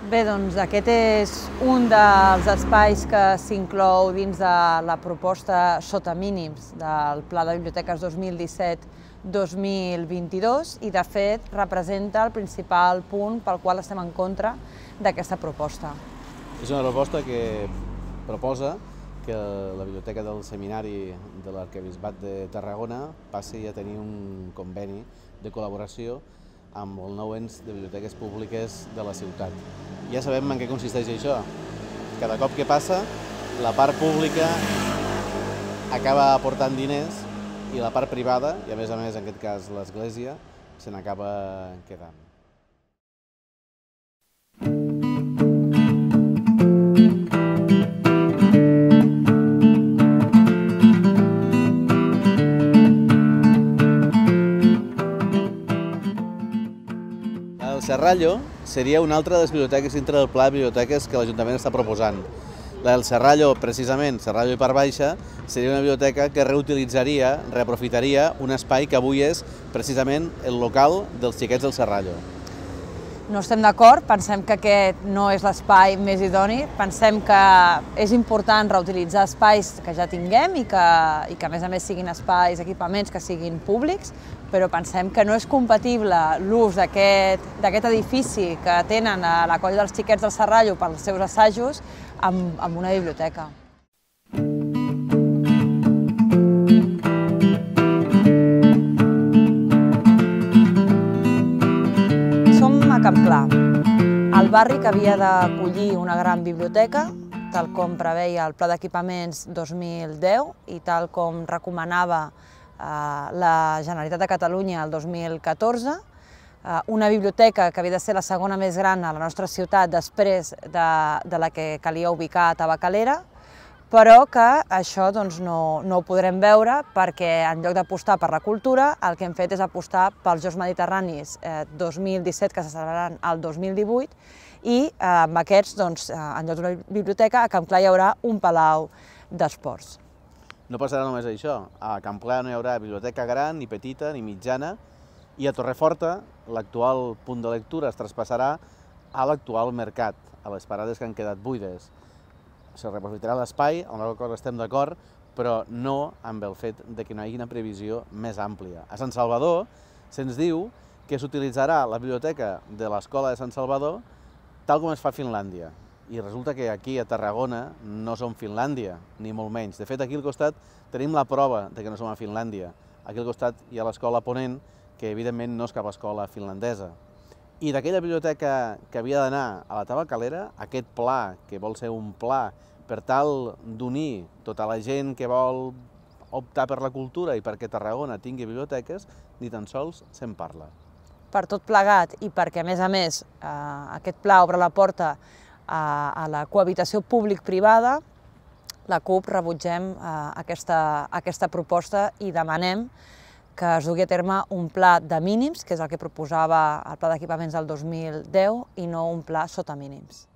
Bé, doncs aquest és un dels espais que s'inclou dins de la proposta sota mínims del Pla de Biblioteques 2017-2022 i, de fet, representa el principal punt pel qual estem en contra d'aquesta proposta. És una proposta que proposa que la Biblioteca del Seminari de l'Arquebisbat de Tarragona passi a tenir un conveni de col·laboració amb el nou ens de biblioteques públiques de la ciutat. Ja sabem en què consisteix això. Cada cop que passa, la part pública acaba aportant diners i la part privada, i a més, en aquest cas l'Església, se n'acaba quedant. El Serrallo seria una altra de les biblioteques dintre del pla de biblioteques que l'Ajuntament està proposant. La del Serrallo, precisament, Serrallo i Part Baixa, seria una biblioteca que reutilitzaria, reaprofitaria un espai que avui és precisament el local dels xiquets del Serrallo. No estem d'acord, pensem que aquest no és l'espai més idoni, pensem que és important reutilitzar espais que ja tinguem i que a més siguin espais, equipaments que siguin públics, però pensem que no és compatible l'ús d'aquest edifici que tenen a la colla dels xiquets del Serrallo pels seus assajos amb una biblioteca. Camp Clar, el barri que havia d'acollir una gran biblioteca, tal com preveia el Pla d'Equipaments 2010 i tal com recomanava la Generalitat de Catalunya el 2014, una biblioteca que havia de ser la segona més gran a la nostra ciutat després de la que calia ubicar a Tabacalera, però que això no ho podrem veure perquè en lloc d'apostar per la cultura el que hem fet és apostar pels Jocs Mediterranis 2017 que se celebraran el 2018 i amb aquests, en lloc d'una biblioteca, a Camp Clar hi haurà un palau d'esports. No passarà només això. A Camp Clar no hi haurà biblioteca gran, ni petita, ni mitjana, i a Torreforta l'actual punt de lectura es traspassarà a l'actual mercat, a les parades que han quedat buides. Se reaprofitarà l'espai, amb la qual cosa estem d'acord, però no amb el fet que no hi hagi una previsió més àmplia. A Sant Salvador se'ns diu que s'utilitzarà la biblioteca de l'Escola de Sant Salvador tal com es fa a Finlàndia. I resulta que aquí a Tarragona no som Finlàndia, ni molt menys. De fet, aquí al costat tenim la prova que no som a Finlàndia. Aquí al costat hi ha l'Escola Ponent, que evidentment no és cap escola finlandesa. I d'aquella biblioteca que havia d'anar a la Tabacalera, aquest pla, que vol ser un pla per tal d'unir tota la gent que vol optar per la cultura i perquè Tarragona tingui biblioteques, ni tan sols se'n parla. Per tot plegat i perquè, a més, aquest pla obre la porta a la cohabitació públic-privada, la CUP rebutgem aquesta proposta i demanem que es dugui a terme un pla de mínims, que és el que proposava el Pla d'Equipaments del 2010, i no un pla sota mínims.